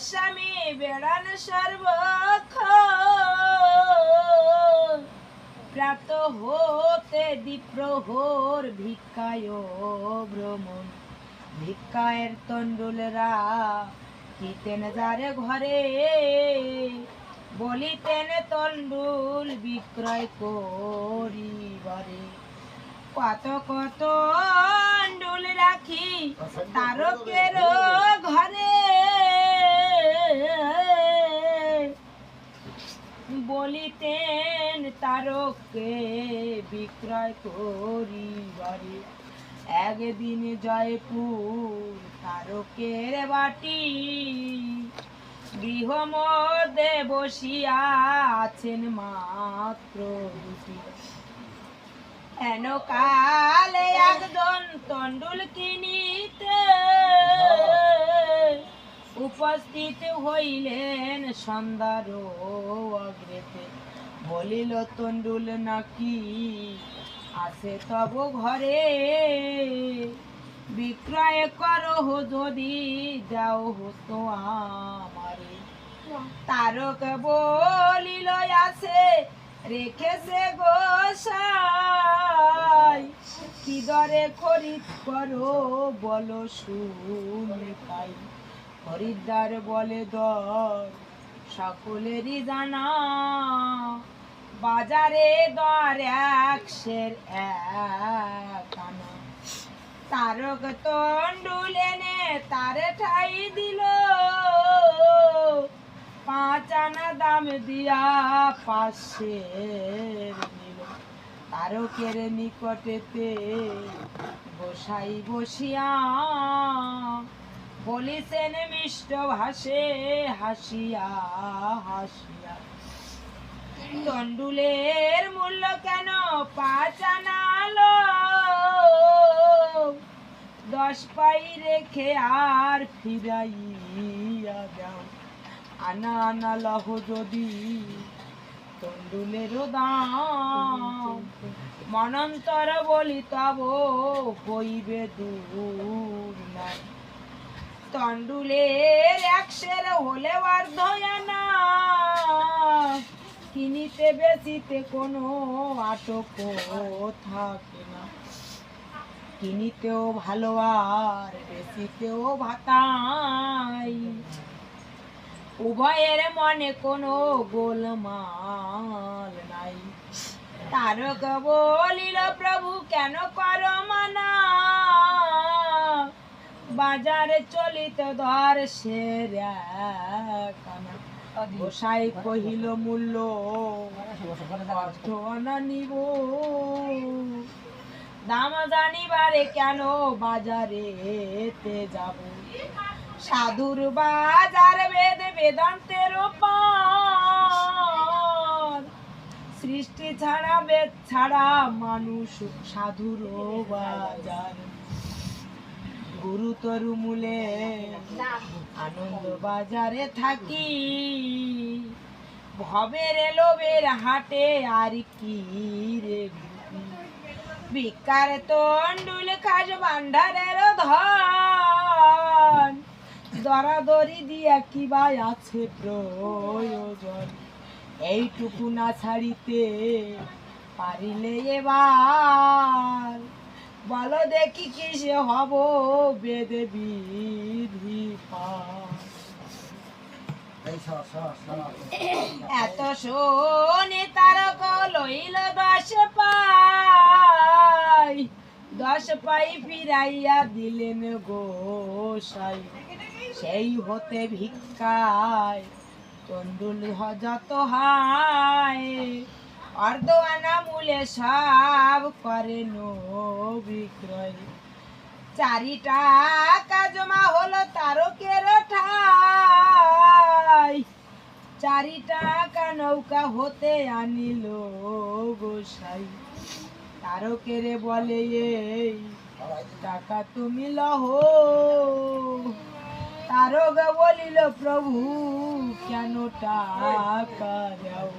গোস্বামী বেড়ান সর্বক্ষণ, প্রাত হতে দ্বিপ্রহর ভিক্ষায় ভ্রমণ। ভিক্ষায়ের তন্ডুলরা কিতেন যারে ঘরে, বলিতেন তন্ডুল বিক্রয় করিবারে। কত কত তন্ডুল রাখি তারকের ঘরে, বলিতেন তারককে বিক্রয় করিবারে। একদিন জয়পুর তারকের বাটি, গৃহ মধ্যে বসিয়া আছেন মাত্র দুটি। হেন কালে একজন তন্ডুল কিনিতে উপস্থিত হইলেন সন্ধ্যার অগ্রেতে। বলিল তন্ডুল নাকি আছে তব ঘরে, বিক্রয় করো যদি যাও হতো আমারে। তারক বলিল আছে রেখেছে গোসাই, কি দরে খরিদ করো বলো শুনি পাই। খরিদ্দার বলে দর সকলেরই জানা, বাজারে দর 100 1 আনা। তারক তন্ডুল এনে তারে ঠাই দিল, 5 আনা দাম দিয়া 500 নিল। তারকের নিকটেতে গোসাই বসিয়া বলিছেন মিষ্ট ভাষে হাসিয়া হাসিয়া, তন্ডুলের মূল্য কেন 5 আনা লো, 10 পাই রেখে আর ফিরাইয়া দাও। আনা আনা লহ যদি তন্ডুলের দাম, মনন্তর বলি তব হইবে দূর নাই। তন্ডুলের 100 হলে অর্ধয়ানা, কিনিতে বেচিতে কোনো আটক থাকে না। কিনিতেও ভালো আর বেচিতেও ভাতাই, উভয়ের মনে কোনো গোলমাল নাই। তারক বলিল প্রভু কেন করো মানা, বাজারে চলিত ধর সের 1 আনা। গোসাই কহিল মূল্য অর্ধ আনা নিব, দাম জানিবারে কেন বাজারেতে যাব। সাধুর বাজার বেদ বেদান্তের পার, সৃষ্টি ছাড়া বেদ ছাড়া মানুষ সাধুর বাজার। গুরুতর মূলে আনন্দ বাজারে থাকি, ভবের লোভের হাটে আর কি রে। ভিক্ষার তন্ডুল খাস ভান্ডারের ধন, দরাদরি দিয়া কি বা আছে প্রয়োজন। এইটুকু না ছাড়িতে পারিলে এবার, বলো দেখি কিসে হব বেদ বিধি পার। এত শোনে তারক লইল 10 পাই, 10 পাই ফিরাইয়া দিলেন গোসাই। সেই হতে ভিক্ষায় তন্ডুল যত হায়, অর্ধ আনা মূলে সব করেন বিক্রয়। 4 টাকা জমা হলো তারকের ঠাই, 4 টাকা নৌকা হতে আনিল গোসাই। তারকের বলে এই টাকা তুমি লহ, তারক বলিল প্রভু কেন টাকা দাও।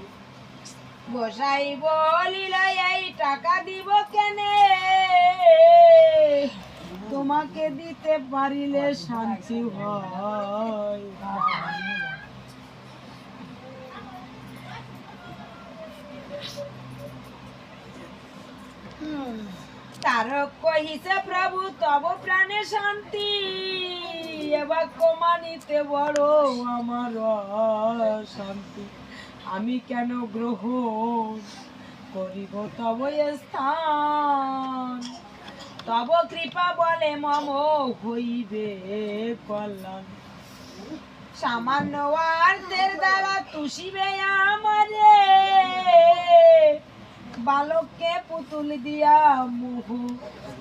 গোসাই বলিল এই টাকা দিব কেনে, তোমাকে দিতে পারিলে শান্তি হয়। তারক কহিছে প্রভু তব প্রাণে শান্তি, এ বাক্য মানিতে বড় আমার শান্তি। আমি কেন গ্রহণ করিব তব স্থান, তব কৃপা বলে মম হইবে কল্যাণ। সামান্য অর্থের দ্বারা তুষিবে আমারে, বালককে পুতুল দিয়া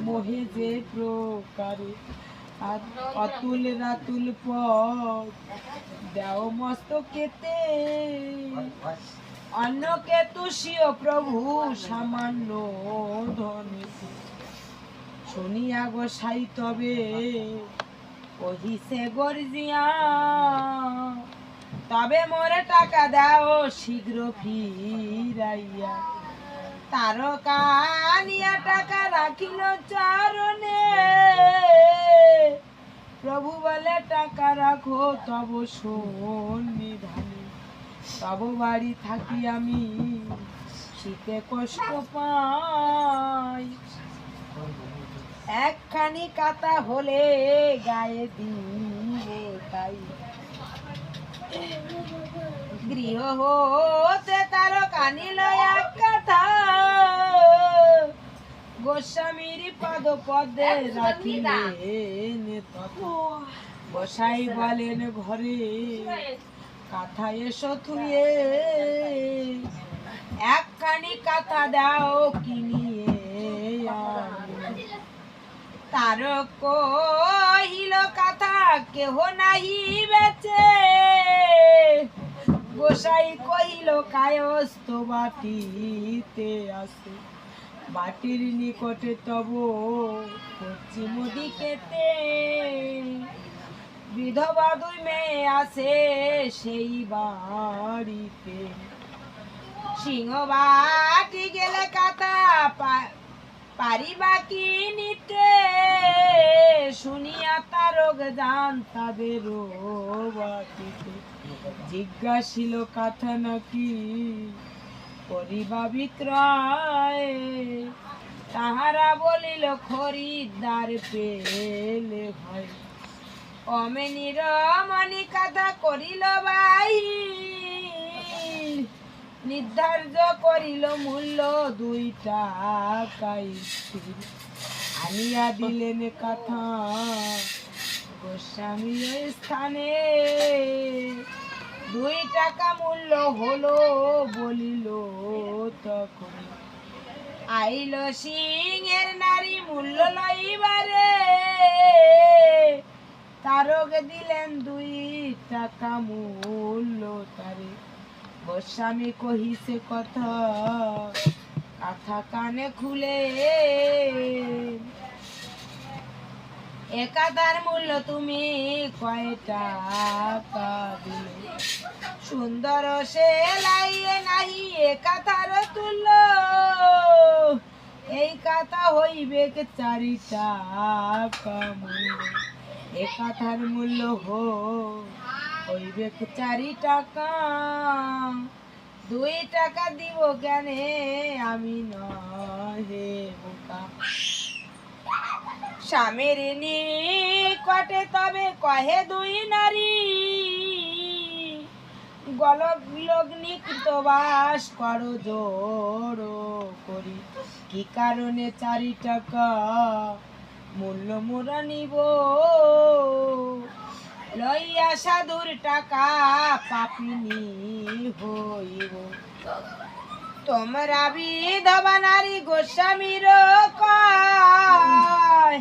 মোহে যে প্রকারে। আর অতুল রাতুল পথ দেও মস্তকেতে, অন্যকে তুষিও প্রভু সামান্য ধনে। শুনিয়া গোসাই তবে কহিছে গর্জিয়া, তবে মোরে টাকা দাও শীঘ্র ফিরাইয়া। তারকা নিয়া টাকা রাখিল চরণে, প্রভু বলে টাকা রাখো তব সন্নিধানে। তব বাড়ি থাকি আমি শীতে কষ্ট পাই, একখানি কাতা হলে গায়ে দিব তাই। গৃহ হতে তারকা নিল এক কাতা, গোস্বামীর পদ পদে রাখিলেন তথা। গোসাই বলেন ঘরে কাথা এসো থুয়ে, একখানি কাথা দাও কিনিয়ে আনি। তারক কহিল কাথা কেহ নাহি বেচে, গোসাই কহিল কায়স্থ বাটিতে আছে। বাটির নিকটে তব পশ্চিম দিকেতে, বিধবা দুই মেয়ে আছে সেই বাড়িতে। সিংহ বাটি গেলে কাতা পারিবা কি নিতে, শুনিয়া তারক যান তাদের বাটিতে। জিজ্ঞাসিল কাথা নাকি করিবা বিক্রয়, তাহারা বলিল খরিদ্দার পেলে ভাই। অমেনির মণি কাথা করিল বাহির, নির্ধার্য করিল মূল্য 2 টাকাই স্থির। আনিয়া দিলেন কাথা গোস্বামী স্থানে, 2 টাকা মূল্য হলো বলিল তখন। আইল সিংহের নারী মূল্য লইবারে, তারক দিলেন 2 টাকা মূল্য তারে। গোস্বামী কহিছে কথা কাথা কানে খুলে, এ কাথার মূল্য তুমি কয় টাকা দিলে। সুন্দর সে লাইয়ে নাহি এ কাথার তুল্য, এই কাথা হইবে 4 টাকা মূল্য। এ কাথার মূল্য হইবে 4 টাকা, 2 টাকা দিব কেনে আমি নহে বোকা। স্বামীর নিকটে তবে কহে 2 নারী, গলগ্নিকৃত বাস করো জোড় করি। কি কারণে 4 টাকা মূল্য মোরা নিব, লইয়া সাধুর টাকা পাপিনী হইব। তোমরা বিধবা নারী গোস্বামীর কয়,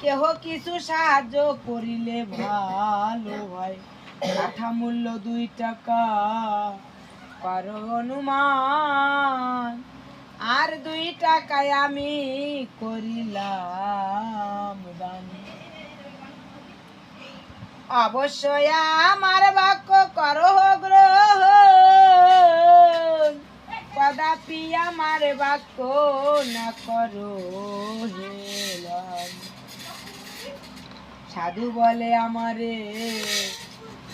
কেহ কিছু সাহায্য করিলে ভালো হয়। কাঠা মূল্য 2 টাকা করো অনুমান, আর 2 টাকায় আমি করিলাম দান। অবশ্যই আমার বাক্য করো গ্রহণ, কদাপি আমার বাক্য না করো হেলন। সাধু বলে আমারে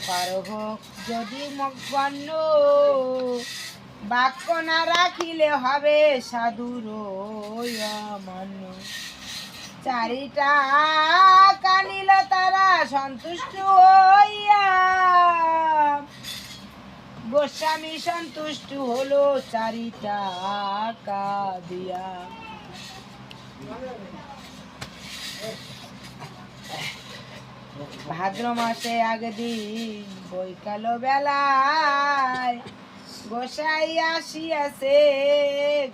পারহ যদি মগ্ন, বাক্য না রাখিলে হবে সাধুর অমান্য। চারিটা কানিল তারা সন্তুষ্ট হইয়া, গোস্বামী সন্তুষ্ট হলো চারিটা দিয়া। ভাদ্র মাসে একদিন বৈকাল বেলায় গোসাই আসিয়াছে,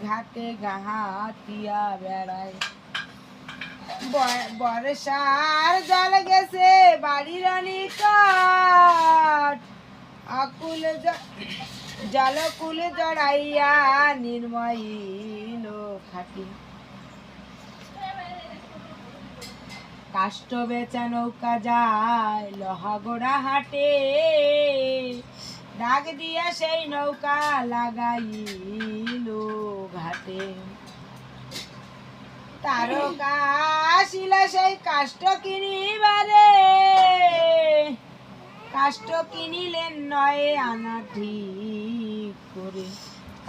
ঘাটে ঘাটিয়া বেড়ায়। বর্ষার জল গেছে বাড়ির নিকট, আকুল জলকুল জড়াইয়া নির্ময়ীল খাটি। কাষ্ঠ বেচা নৌকা যায় লোহাগড়া হাটে, ডাক দিয়া সেই নৌকা লাগাইল ঘাটে। তারকা আসিল সেই কাষ্ঠ কিনিবারে, কাষ্ঠ কিনিলেন 9 আনা ঠিক করে।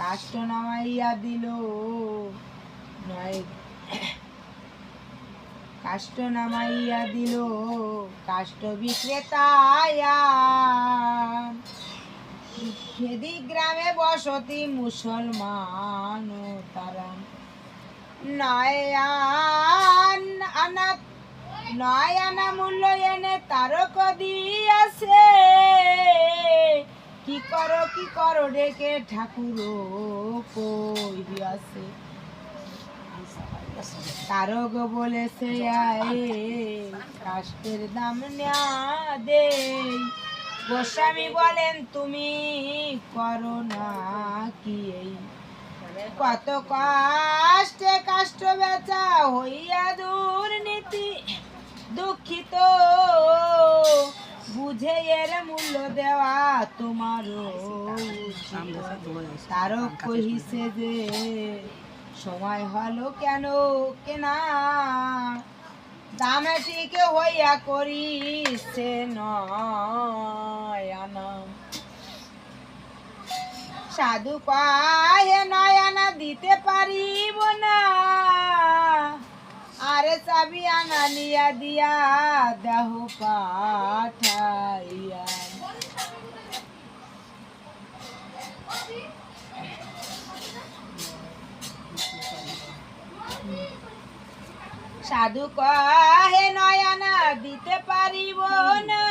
কাষ্ঠ নামাইয়া দিল 9, কাষ্ঠ নামাইয়া দিল কাষ্ঠ বিক্রেতায়া। খেদি গ্রামে বসতি মুসলমান তারা। 9 আনা মূল্য এনে তারক দিয়াছে, কি করো ডেকে ঠাকুর কহিয়াছে। তারক বলেছে কাষ্ঠের দাম না দে। গোস্বামী বলেন তুমি করো না কি এই, কত কষ্টে কাষ্ঠ বেচা হইয়া দুর্নীতি। দুঃখিত বুঝে এর মূল্য দেওয়া তোমারও। তারক কহিছে যে সময় হলো কেন কেনা, দামে ঠিক হইয়া করিছে 9 আনা। সাধু কহে 9 আনা দিতে পারিব না, আরে চাবি আনা নিয়া দিয়া দেহ পাঠাইয়া। সাধু কহে 9 আনা দিতে পারিব না,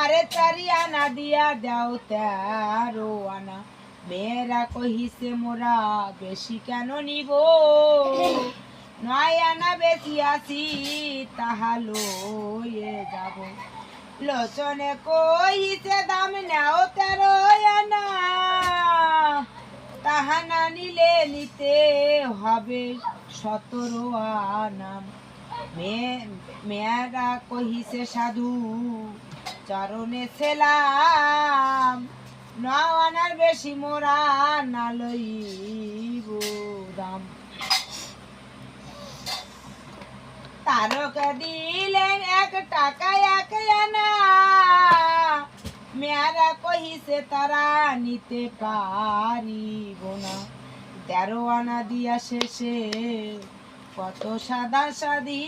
আরে 4 আনা দিয়া দাও 13 আনা। মেয়েরা কহিছে মোরা বেশি কেন নিব, 9 আনা বেশি আছি তাহা লয়ে যাব। লোচনে কহিছে দাম নাও 13 আনা, তাহা না নিলে নিতে হবে 17 আনা। মেয়েরা কহিছে সাধু চরণে ছেলাম, 9 আনার বেশি মোরা না লইব দাম। তারক দিলেন 1 টাকা 1 আনা, মেয়েরা কহিছে তারা নিতে পারিব না। 13 আনা দিয়া শেষে কত সাদা সাদি,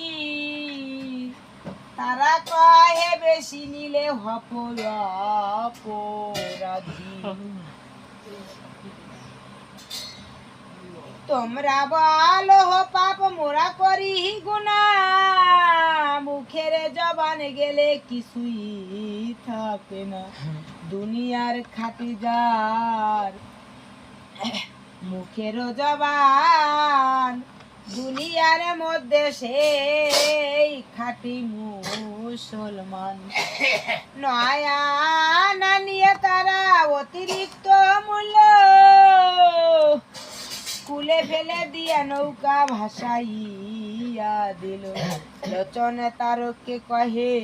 তারা কহে বেশি নিলে অপরাধী। তোমরা বলো পাপ মোরা করি গুনা, মুখের জবান গেলে কিছুই থাকে না। দুনিয়ার খাটি যার মুখের জবান, দুনিয়ার মধ্যে সেই খাটি মুসলমান। 9 আনা নিয়ে তারা অতিরিক্ত মূল্য কুলে ফেলে দিয়া নৌকা ভাসাইয়া দিল। লোচন তারককে কহে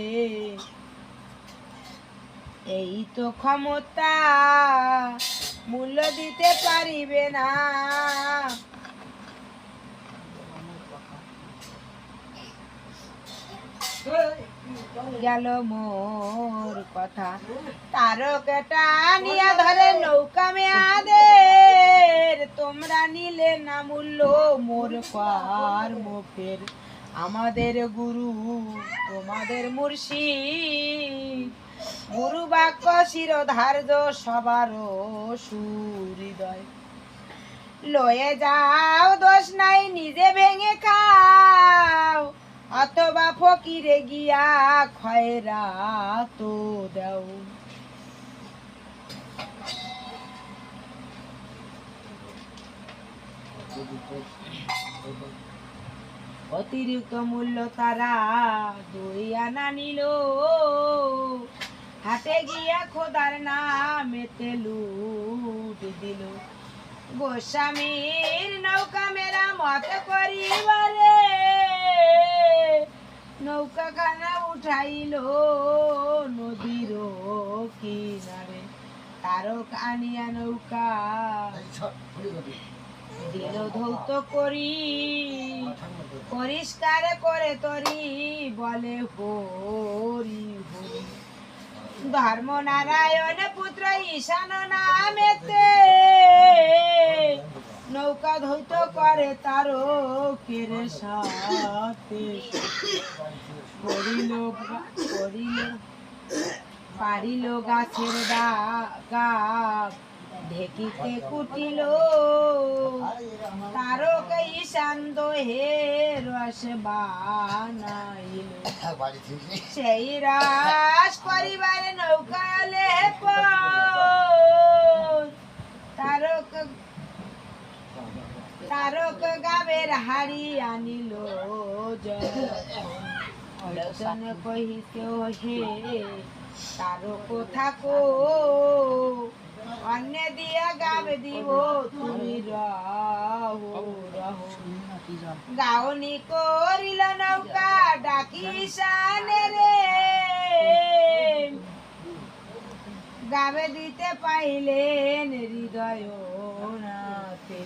এই তো ক্ষমতা, মূল্য দিতে পারিবে না। গেল মোর কথা। তারকটা নিয়া ধরে নৌকা মেয়াদের, তোমরা নিলে না মূল্য মোর কর্ম ফের। আমাদের গুরু তোমাদের মুর্শিদ, গুরু বাক্য শিরোধার্য সবার সুহৃদয়। লয়ে যাও দোষ নাই নিজে ভেঙে খাও, অথবা ফকিরে গিয়া খয়রা তো দাও। অতিরিক্ত মূল্য তারা 2 আনা নিল, হাটে গিয়া খোদার নামেতে লুট দিল। গোস্বামীর নৌকা মেরামত করিবারে, নৌকা খানা উঠাইল নদীর কিনারে। তারক আনিয়া নৌকা দিল ধৌত করি, পরিষ্কার করে তরি বলে হরি হরি। ধর্মনারায়ণ পুত্র ঈশান নামেতে, নৌকা ধৌত করে তারকের সাথে। পারিল গাছের ডাব ঢেকিতে কুটিল, তারক ঈশান দোহে রস বানাইল। সেই রস করিবার নৌকালে তারক গাবের হাড়ি আনিল যখন। কহিতে হে তারক থাকো, অন্য দিয়া গাবে দিব তুমি রহো রহো। গাওনি করিল নৌকা ডাকি ঈশানে রে, গাবে দিতে পাইলেন হৃদয় নাথে।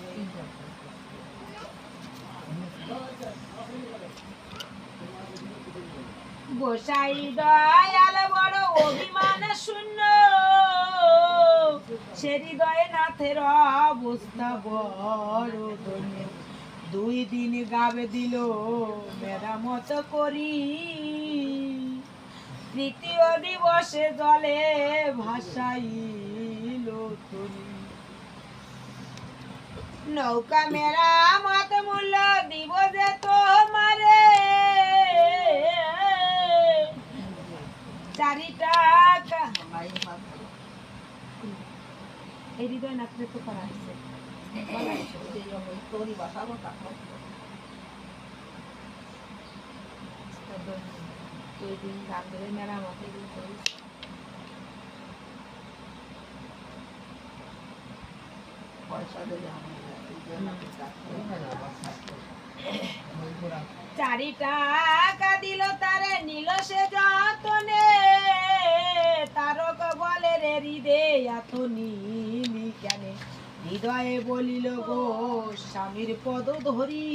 গোসাই দয়াল বড় অভিমান শূন্য, সে হৃদয় নাথের অবস্থা বড় ধন্য। 2 দিন গাবে দিল মেরামত করি, 3য় দিবসে জলে ভাসাইল তরি। নৌকা মেরামত মূল্য দিব যে তোমারে, 4 টাকা। এই হৃদয় নাথরে তো করা হয়েছে। মেরামত পয়সা দিলে 4 টাকা দিল তারে, নিল সে যতনে। তারক বলে রে হৃদয় এত নিলি কেনে, হৃদয়ে বলিল গো স্বামীর পদ ধরি।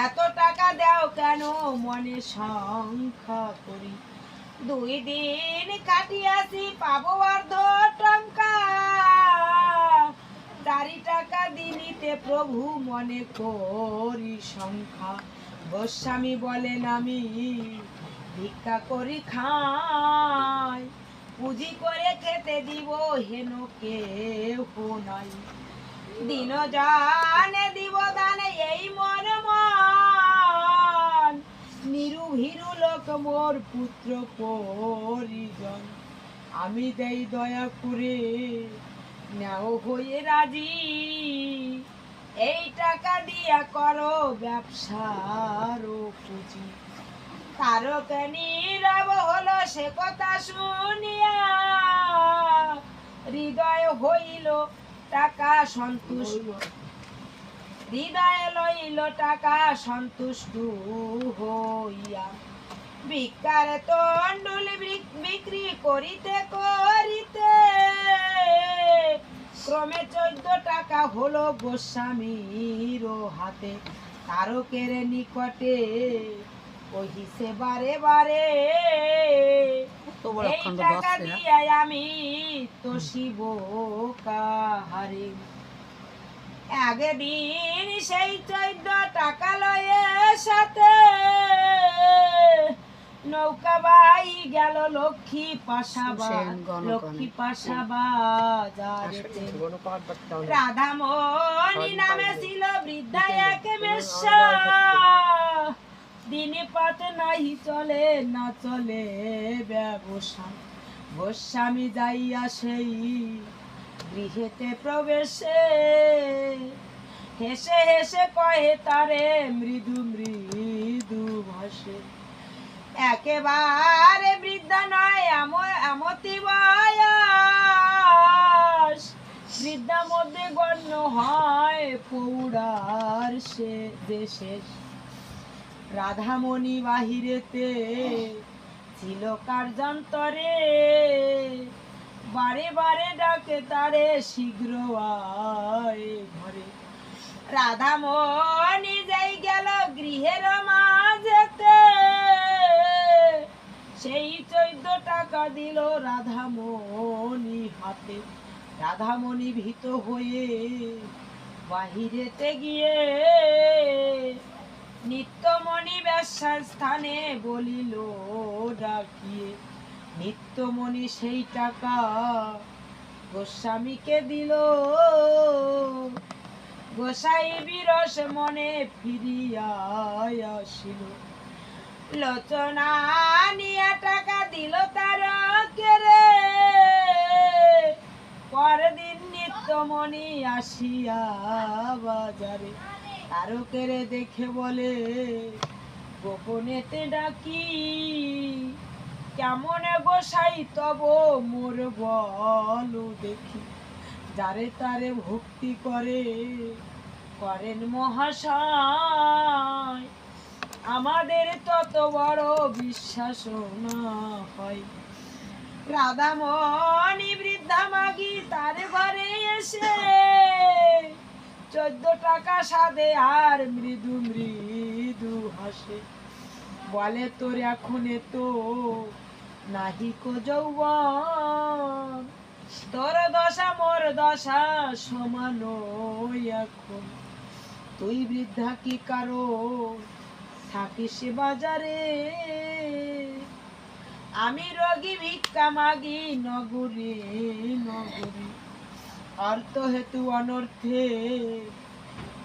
এত টাকা দাও কেন মনে সংখ্যা করি, 2 দিন কাটিয়াছি পাবো অর্ধ টঙ্কা। 4 টাকা দিনিতে প্রভু মনে করি সংখ্যা। গোস্বামী বলেন আমি ভিক্ষা করি খাই, পুঁজি করে খেতে দিব হেন কেউ নাই। দিন জানে দিব দানে এই মন মান, নিরু ভীরু লোক মোর পুত্র পরিজন। আমি দেই দয়া করে নাও হয়ে রাজি, এই টাকা দিয়া করো ব্যবসার পুঁজি। তারক নীরব হলো সে কথা শুনিয়া, হৃদয় হইল টাকা সন্তুষ্ট, হৃদয় লইল টাকা সন্তুষ্ট হইয়া। ভিক্ষার তন্ডুল বিক্রি করিতে করিতে, ক্রমে 14 টাকা হলো গোস্বামীর হাতে। তারকের নিকটে কহিছে বারে বারে এই টাকা দিয়ে আমি তো শিব কাহারে। একদিন সেই 14 টাকা লয়ে সাথে নৌকা বাই গেল লক্ষ্মী বাজারেতে। রাধামণি নামে ছিল বৃদ্ধা এক বেশ্যা, দিনে পাতে নাহি চলে না চলে ব্যবসা। গোস্বামী যাইয়া সেই গৃহেতে প্রবেশে হেসে হেসে কহে তারে মৃদু মৃদু ভাষে। একেবারে বৃদ্ধা নয় এমতি বয়স, বৃদ্ধা মধ্যে গণ্য হয় পৌড়ার সে দেশে। রাধামণি বাহিরেতে ছিল কার্যান্তরে, বারে বারে ডাকে তারে শীঘ্র আয় ঘরে। রাধামণি যাই গেল গৃহের মাঝেতে, সেই 14 টাকা দিল রাধামণি হাতে। রাধামণি ভীত হয়ে বাহিরেতে গিয়ে নিত্যমণি বেশ্যার স্থানে বলিল ডাকিয়ে। নিত্যমণি সেই টাকা গোস্বামীকে দিল, গোসাই বিরস মনে ফিরিয়া আসিল। লোচনা নিয়া টাকা দিল তার কেরে, পরদিন নিত্যমণি আসিয়া বাজারে। তারকেরে দেখে বলে গোপনেতে ডাকি, কেমন গোসাই তব মোর বলো দেখি। যারে তারে ভক্তি করে করেন মহাশয়, আমাদের তত বড় বিশ্বাস না হয়। রাধামণি বৃদ্ধা মাগি তার ঘরে এসে 14 টাকা সাদে আর মৃদু মৃদু হাসে। বলে তোর এখন তো নাহি কো যৌবন, তোর দশা মোর দশা সমান এখন। তুই বৃদ্ধা কি কারো থাকিস বাজারে, আমি রোগী ভিক্ষা মাগি নগরে নগরে। অর্থ হেতু অনর্থে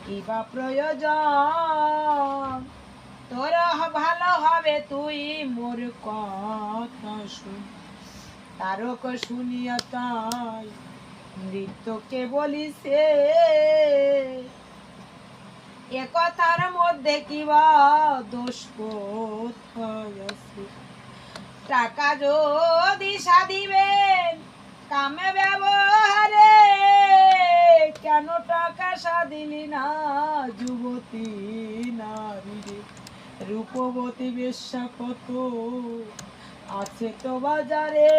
কিবা প্রয়োজন, তোর ভালো হবে তুই মোর কথা শুন। তারক শুনিয়া তাই নৃত্যকে বলিছে, একথার মধ্যে কিবা দোষ কোথায় আছে। টাকা যদি সাধিবেন কামে ব্যবহারে, কেন টাকা সাধিলি না যুবতী নারী রে। রূপবতী বেশ্যা কত আছে তো বাজারে,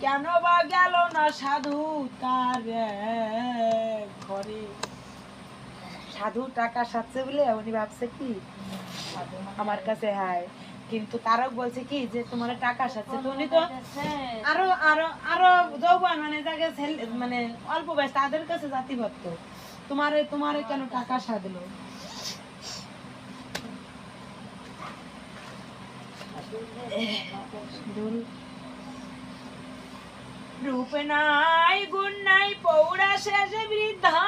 কেন বা গেল না সাধু তার ঘরে। সাধু টাকা সাথে বলে উনি ভাবছে কি আমার কাছে হায়, কিন্তু তারক বলছে কি যে তোমার টাকা সাথে। তো উনি তো আরো আরো আরো যৌবন মানে যাকে মানে অল্প বয়স তাদের কাছে জাতি ভক্ত, তোমারে কেন টাকা সাধলো। রূপ নাই গুণ নাই পৌড়া শেষে বৃদ্ধা,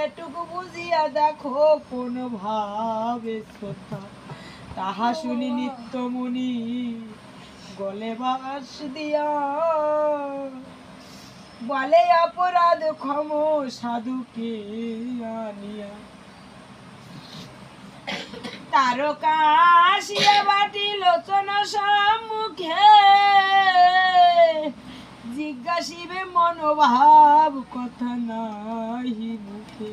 এটুকু বুঝিয়া দেখো কোন ভাবে শ্রদ্ধা। তাহা শুনি নিত্যমণি গলে বাস দিয়া, বলে অপরাধ ক্ষম সাধুকে আনিয়া। তারকা আসিয়া বাটি লোচন সম্মুখে, জিজ্ঞাসিবে মনোভাব কথা নাহি মুখে।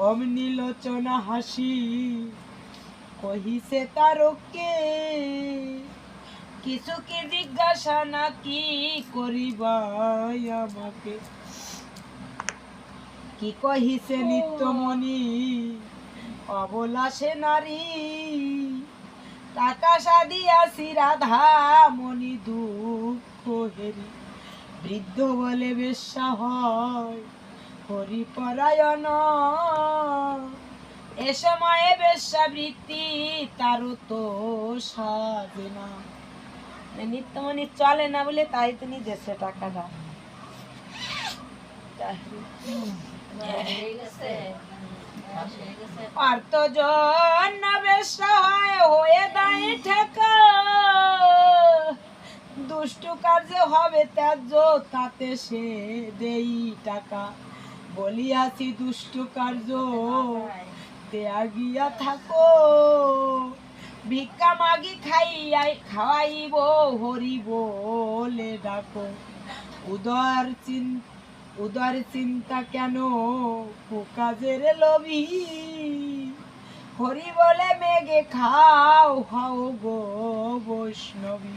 অমনি লোচনা হাসি কহিছে তারকে, কিছু কি জিজ্ঞাসা নাকি করিবাই আমাকে। কি কহিছে নিত্যমণি অবলা সে নারী টাকা সাদিয়াছি রাধা মনি দুঃখ হেরি বৃদ্ধ বলে বেশ্যা হয় হরিপরায়ণ এ সময়ে বেশ্যাবৃত্তি তারও তো সাজে না নিত্যমণি চলে না বলে তাই তিনি দেশে টাকাটা অর্থজন বেশ্যা হয় হয়ে দাঁড়িয়ে ঠেকা দুষ্টু কার্যে হবে ত্যায্য তাতে সে দেই টাকা বলিয়াছি দুষ্টু কার্য দেয়া গিয়া থাকো ভিক্ষা মাগি খাওয়াইব হরি বলে ডাকো উদার চিন্তা কেন কাজের লোভী হরি বলে মেঘে খাও খাও গো বৈষ্ণবী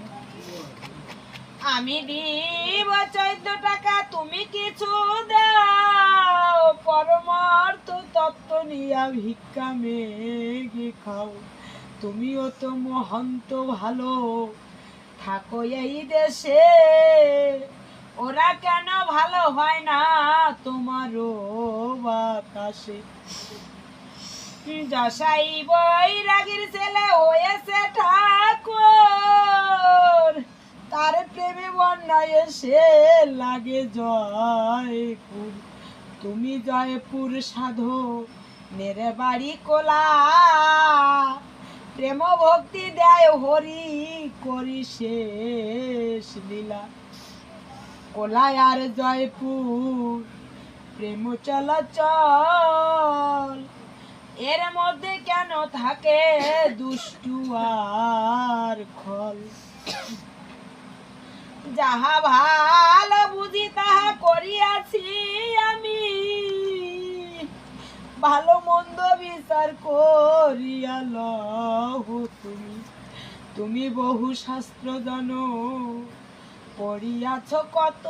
আমি দিব 14 টাকা তুমি কিছু দাও পরমার্থ তত্ত্ব নিয়া ভিক্ষা মেঘে খাও তুমিও তো মহন্ত ভালো থাকো এই দেশে ওরা কেন ভালো হয় না তোমারও বাতাসে যশাই বৈরাগীর ছেলে হয়েছে ঠাকুর তার প্রেমে বন্যায় এসে লাগে জয়পুর তুমি জয়পুর সাধো মেরে বাড়ি কোলা প্রেম ভক্তি দেয় হরি করি শেষ লীলা কোলায় আর জয়পুর প্রেম চলাচল এর মধ্যে কেন থাকে দুষ্টু আর খল যাহা ভালো বুঝি তাহা করিয়াছি আমি ভালো মন্দ বিচার করিয়া লহো তুমি বহু শাস্ত্র জানো পড়িয়াছ কত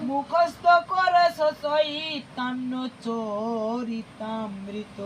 মুখস্থ করেছ চৈতন্য চরিতামৃত